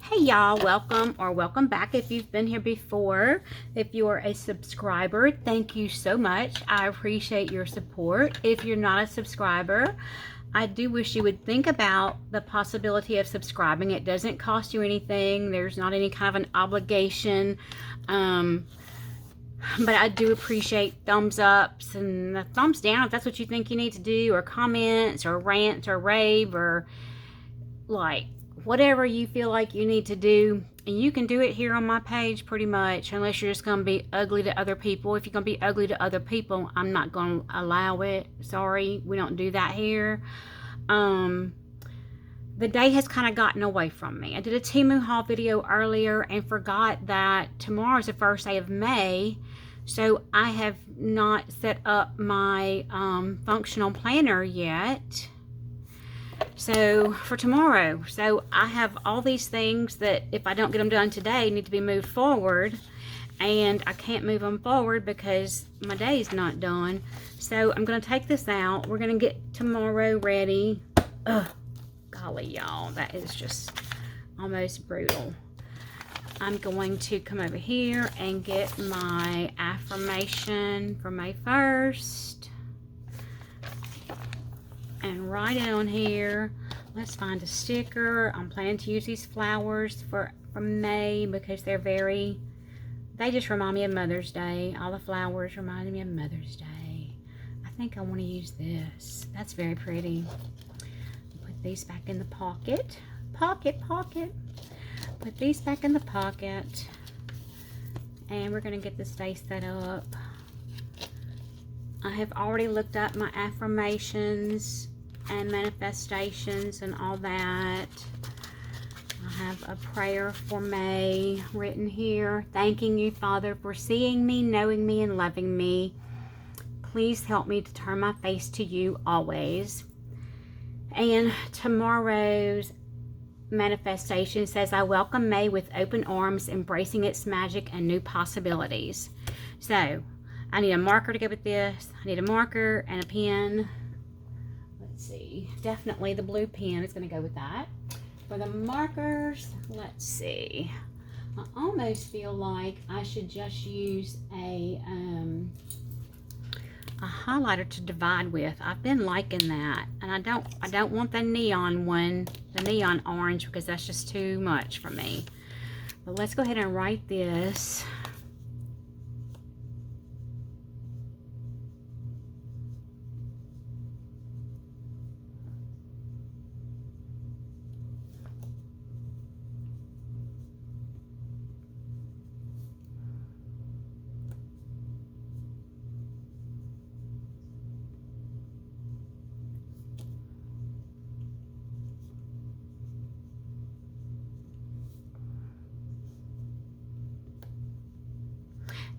Hey y'all, welcome or welcome back if you've been here before. If you're a subscriber, thank you so much. I appreciate your support. If you're not a subscriber, I do wish you would think about the possibility of subscribing. It doesn't cost you anything. There's not any kind of an obligation. But I do appreciate thumbs ups and thumbs down if that's what you think you need to do, or comments or rants or rave or like whatever you feel like you need to do. And you can do it here on my page pretty much, unless you're just going to be ugly to other people. If you're going to be ugly to other people, I'm not going to allow it. Sorry, we don't do that here. The day has kind of gotten away from me. I did a Temu haul video earlier and forgot that tomorrow is the first day of May. So I have not set up my functional planner yet. So for tomorrow, so I have all these things that if I don't get them done today need to be moved forward, and I can't move them forward because my day's not done. So I'm going to take this out. We're going to get tomorrow ready. Ugh, golly y'all, that is just almost brutal. I'm going to come over here and get my affirmation for May 1st. And write it on here. Let's find a sticker. I'm planning to use these flowers for May because they just remind me of Mother's Day. All the flowers remind me of Mother's Day. I think I want to use this. That's very pretty. Put these back in the pocket. Pocket. Put these back in the pocket. And we're going to get this day set up. I have already looked up my affirmations and manifestations and all that. I have a prayer for May written here. Thanking you, Father, for seeing me, knowing me, and loving me. Please help me to turn my face to you always. And tomorrow's manifestation says, I welcome May with open arms, embracing its magic and new possibilities. So, I need a marker to go with this. I need a marker and a pen. Let's see. Definitely the blue pen is going to go with that. For the markers, let's see. I almost feel like I should just use a highlighter to divide with. I've been liking that. And I don't want the neon one, the neon orange, because that's just too much for me. But let's go ahead and write this.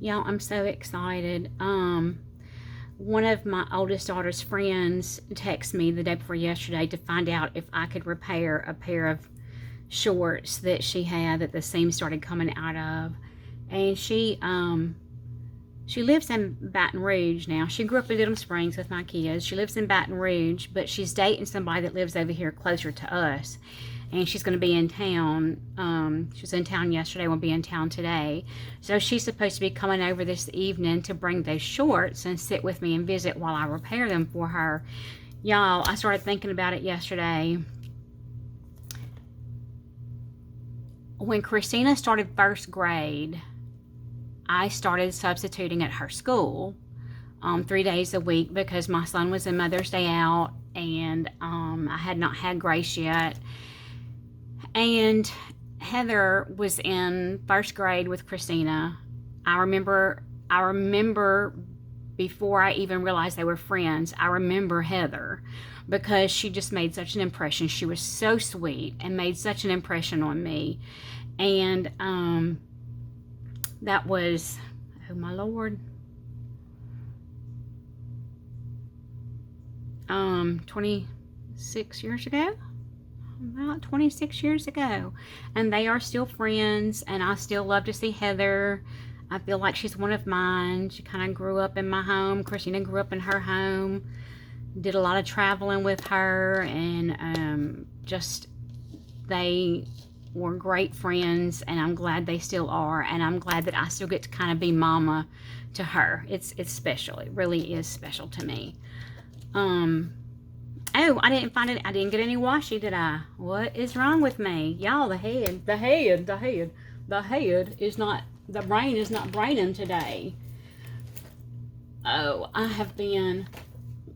Y'all, I'm so excited. One of my oldest daughter's friends texted me the day before yesterday to find out if I could repair a pair of shorts that she had that the seam started coming out of. And she lives in Baton Rouge now. She grew up in Little Springs with my kids. She lives in Baton Rouge, but she's dating somebody that lives over here closer to us. And she's going to be in town. She was in town yesterday, will be in town today. So she's supposed to be coming over this evening to bring those shorts and sit with me and visit while I repair them for her. Y'all, I started thinking about it yesterday. When Christina started first grade, I started substituting at her school 3 days a week because my son was in Mother's Day out, and I had not had Grace yet. And Heather was in first grade with Christina. I remember before I even realized they were friends, I remember Heather because she just made such an impression. She was so sweet and made such an impression on me. And that was, oh my Lord, 26 years ago. About 26 years ago, and they are still friends, and I still love to see Heather. I feel like she's one of mine. She kind of grew up in my home. Christina grew up in her home. Did a lot of traveling with her, and just they were great friends, and I'm glad they still are, and I'm glad that I still get to kind of be mama to her. It's special. It really is special to me. Oh, I didn't find it. I didn't get any washi, did I? What is wrong with me? Y'all, the head is not, the brain is not braining today. Oh, I have been,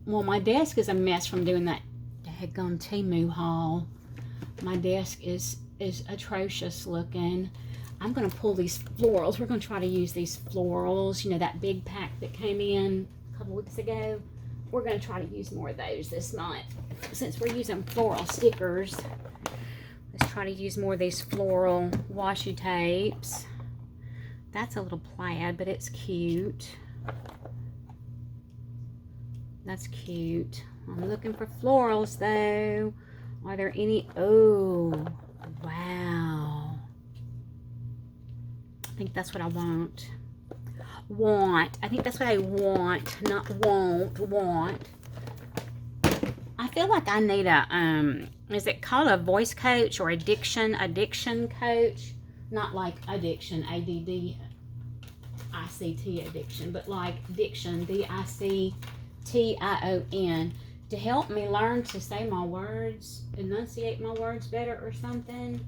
well, my desk is a mess from doing that daggone Temu haul. My desk is atrocious looking. I'm going to pull these florals. We're going to try to use these florals. You know, that big pack that came in a couple weeks ago. We're going to try to use more of those this month. Since we're using floral stickers, let's try to use more of these floral washi tapes. That's a little plaid, but it's cute. That's cute. I'm looking for florals, though. Are there any? Oh, wow. I think that's what I want. I think that's what I want, not want. I feel like I need a, is it called a voice coach or addiction coach? Not like addiction, ADDICT addiction, but like diction, DICTION, to help me learn to say my words, enunciate my words better or something,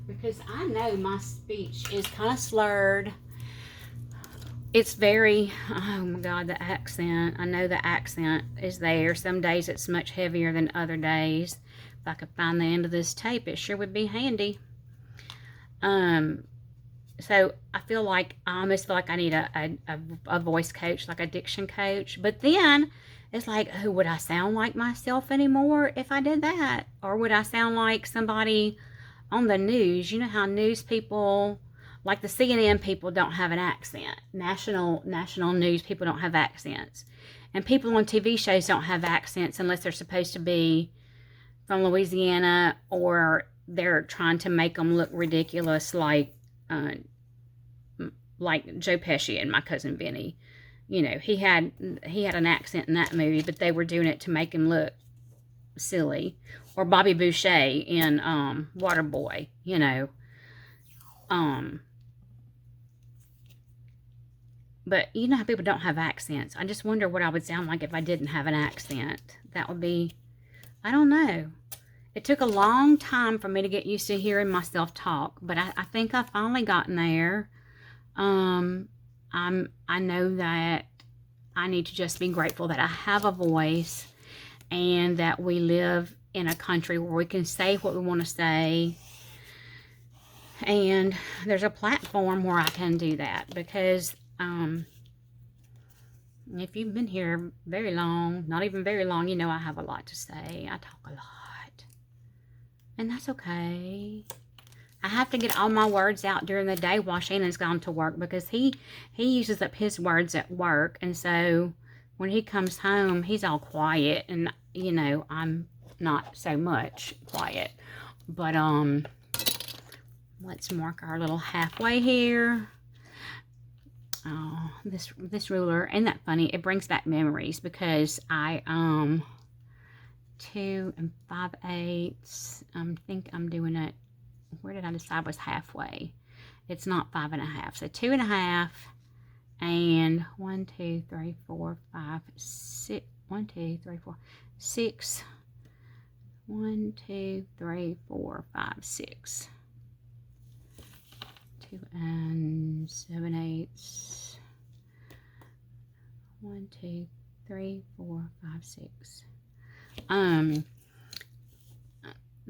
because I know my speech is kind of slurred. It's very, oh my God, the accent. I know the accent is there. Some days it's much heavier than other days. If I could find the end of this tape, it sure would be handy. So I feel like, I almost feel like I need a voice coach, like a diction coach. But then it's like, oh, would I sound like myself anymore if I did that? Or would I sound like somebody on the news? You know how news people, like the CNN people, don't have an accent. National news people don't have accents. And people on TV shows don't have accents unless they're supposed to be from Louisiana, or they're trying to make them look ridiculous, like Joe Pesci and My Cousin Vinny. You know, he had an accent in that movie, but they were doing it to make him look silly. Or Bobby Boucher in Waterboy, you know. But you know how people don't have accents. I just wonder what I would sound like if I didn't have an accent. That would be, I don't know. It took a long time for me to get used to hearing myself talk, but I think I've finally gotten there. I know that I need to just be grateful that I have a voice, and that we live in a country where we can say what we want to say. And there's a platform where I can do that, because if you've been here very long, not even very long, you know I have a lot to say. I talk a lot. And that's okay. I have to get all my words out during the day while Shannon's gone to work, because he uses up his words at work. And so when he comes home, he's all quiet. And, you know, I'm not so much quiet. But, let's mark our little halfway here. Oh, this ruler, ain't that funny? It brings back memories, because I 2 5/8. I think I'm doing it. Where did I decide was halfway? It's not 5 1/2. So 2 1/2, and 1 2 3 4 5 6. 1 2 3 4 6. 1 2 3 4 5 6. 2 7/8. 1 2 3 4 5 6.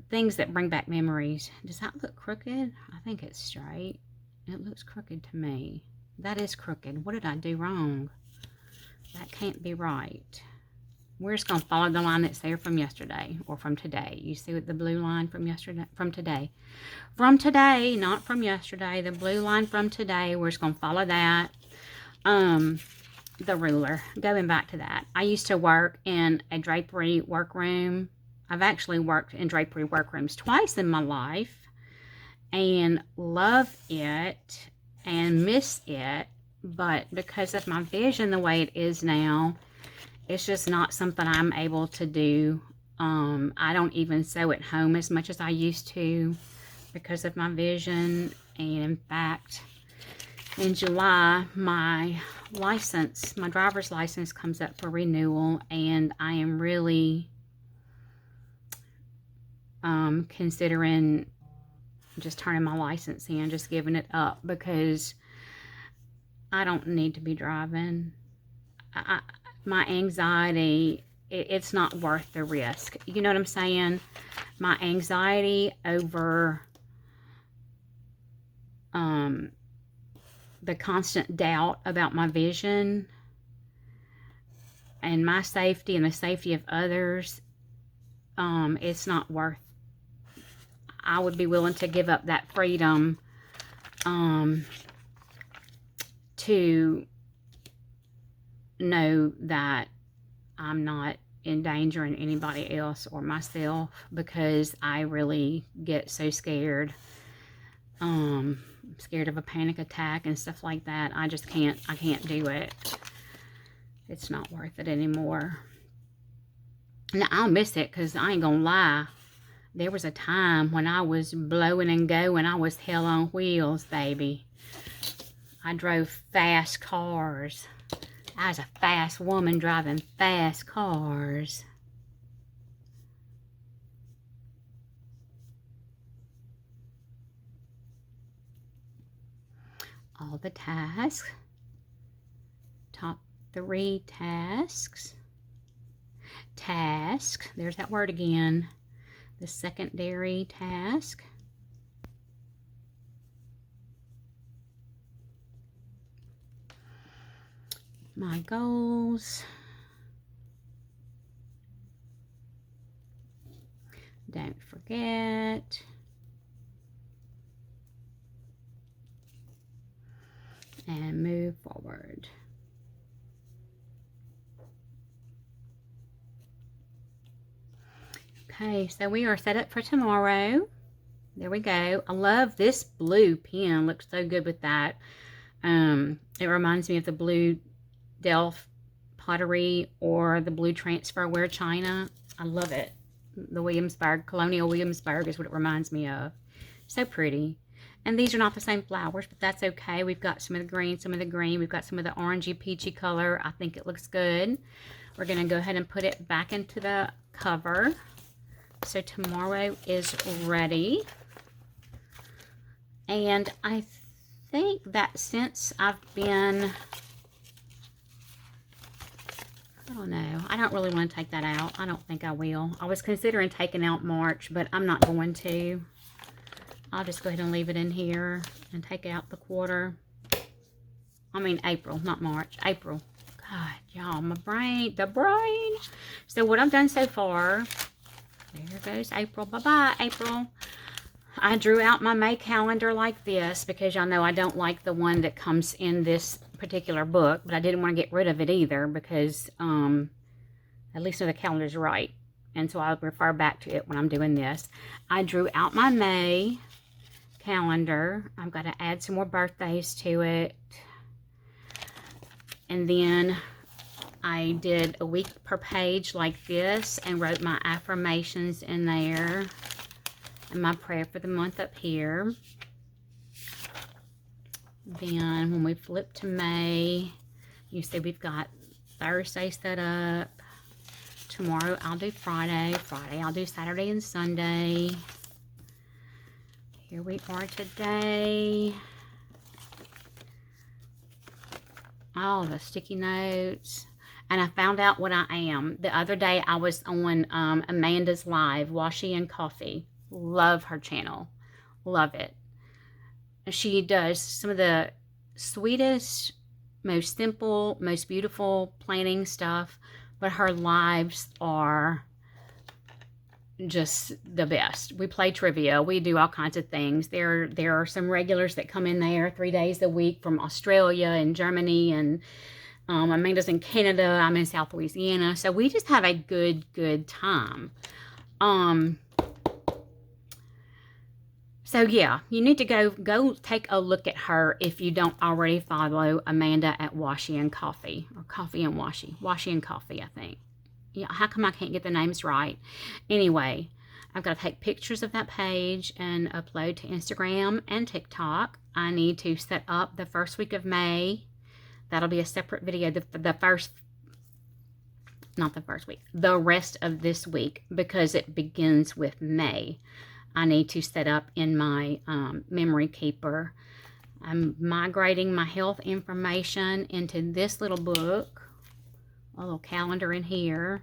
Things that bring back memories. Does that look crooked? I think it's straight. It looks crooked to me. That is crooked. What did I do wrong? That can't be right. We're just going to follow the line that's there from yesterday, or from today. You see what the blue line from yesterday, from today. From today, not from yesterday. The blue line from today, we're just going to follow that. The ruler, going back to that. I used to work in a drapery workroom. I've actually worked in drapery workrooms twice in my life, and love it and miss it. But because of my vision the way it is now, it's just not something I'm able to do. I don't even sew at home as much as I used to. because of my vision. And in fact, in July, my driver's license comes up for renewal, and I am really considering just turning my license in, just giving it up, because I don't need to be driving. My anxiety, it's not worth the risk. You know what I'm saying? My anxiety over the constant doubt about my vision and my safety and the safety of others, it's not worth. I would be willing to give up that freedom to know that I'm not endangering anybody else or myself, because I really get so scared. Scared of a panic attack and stuff like that. I can't do it. It's not worth it anymore. Now, I'll miss it, because I ain't gonna lie. There was a time when I was blowing and going. I was hell on wheels, baby. I drove fast cars. I was a fast woman driving fast cars. All the tasks. Top 3 tasks. Task. There's that word again. The secondary task. My goals. Don't forget. And move forward. Okay, so we are set up for tomorrow. There we go. I love this blue pen. Looks so good with that. It reminds me of the blue Delft pottery or the blue transferware china. I love it. The Williamsburg, Colonial Williamsburg is what it reminds me of. So pretty. And these are not the same flowers, but that's okay. We've got some of the green, some of the green. We've got some of the orangey, peachy color. I think it looks good. We're going to go ahead and put it back into the cover. So tomorrow is ready. And I think that since I've been... I don't know. I don't really want to take that out. I don't think I will. I was considering taking out March, but I'm not going to. I'll just go ahead and leave it in here and take out the quarter. I mean April, not March. April. God, y'all, my brain, the brain. So what I've done so far, there goes April. Bye-bye, April. I drew out my May calendar like this because y'all know I don't like the one that comes in this particular book, but I didn't want to get rid of it either because at least the calendar's right. And so I'll refer back to it when I'm doing this. I drew out my May calendar. I've got to add some more birthdays to it. And then I did a week per page like this and wrote my affirmations in there and my prayer for the month up here. Then when we flip to May, you see we've got Thursday set up. Tomorrow I'll do Friday. Friday I'll do Saturday and Sunday. Here we are today. Oh, the sticky notes. And I found out what I am. The other day I was on Amanda's Live, Washi and Coffee. Love her channel. Love it. She does some of the sweetest, most simple, most beautiful planning stuff. But her lives are just the best. We play trivia. We do all kinds of things. There are some regulars that come in there 3 days a week from Australia and Germany. And Amanda's in Canada. I'm in South Louisiana. So we just have a good time. So yeah, you need to go take a look at her if you don't already follow Amanda at Washi and Coffee, or Coffee and Washi and Coffee, I think. Yeah, how come I can't get the names right? Anyway, I've got to take pictures of that page and upload to Instagram and TikTok. I need to set up the first week of May. That'll be a separate video. Not the first week, the rest of this week, because it begins with May. I need to set up in my memory keeper. I'm migrating my health information into this little book, a little calendar in here.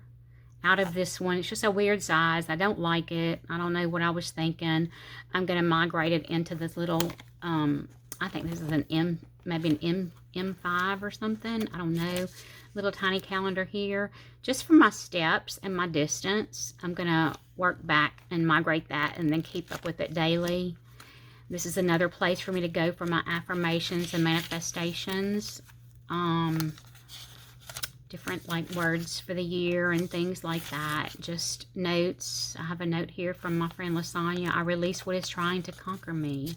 Out of this one, it's just a weird size. I don't like it. I don't know what I was thinking. I'm going to migrate it into this little, I think this is an maybe an M5 or something. I don't know. Little tiny calendar here, just for my steps and my distance. I'm going to work back and migrate that and then keep up with it daily. This is another place for me to go for my affirmations and manifestations. Different like words for the year and things like that. Just notes. I have a note here from my friend Lasagna. I release what is trying to conquer me.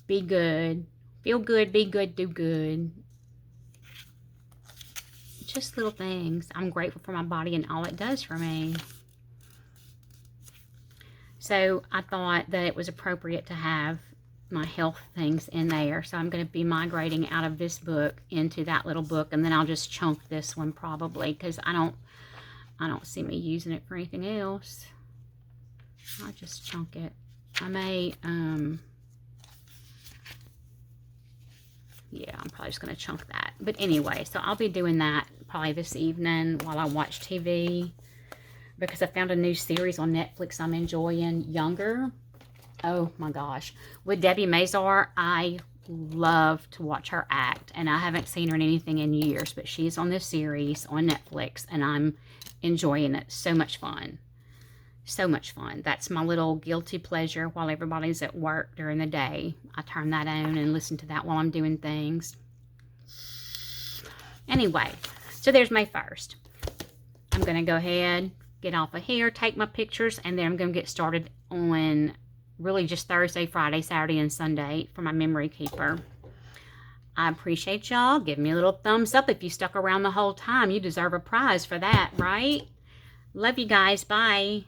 Be good. Feel good. Be good. Do good. Just little things. I'm grateful for my body and all it does for me. So I thought that it was appropriate to have my health things in there. So I'm going to be migrating out of this book into that little book, and then I'll just chunk this one probably, because I don't see me using it for anything else. I'll just chunk it. I may yeah, I'm probably just going to chunk that. But anyway, so I'll be doing that probably this evening while I watch TV, because I found a new series on Netflix I'm enjoying, Younger. Oh my gosh. With Debbie Mazar, I love to watch her act, and I haven't seen her in anything in years, but she's on this series on Netflix, and I'm enjoying it. So much fun. So much fun. That's my little guilty pleasure while everybody's at work during the day. I turn that on and listen to that while I'm doing things. Anyway, so there's May 1st. I'm going to go ahead, get off of here, take my pictures, and then I'm going to get started on really just Thursday, Friday, Saturday, and Sunday for my memory keeper. I appreciate y'all. Give me a little thumbs up if you stuck around the whole time. You deserve a prize for that, right? Love you guys. Bye.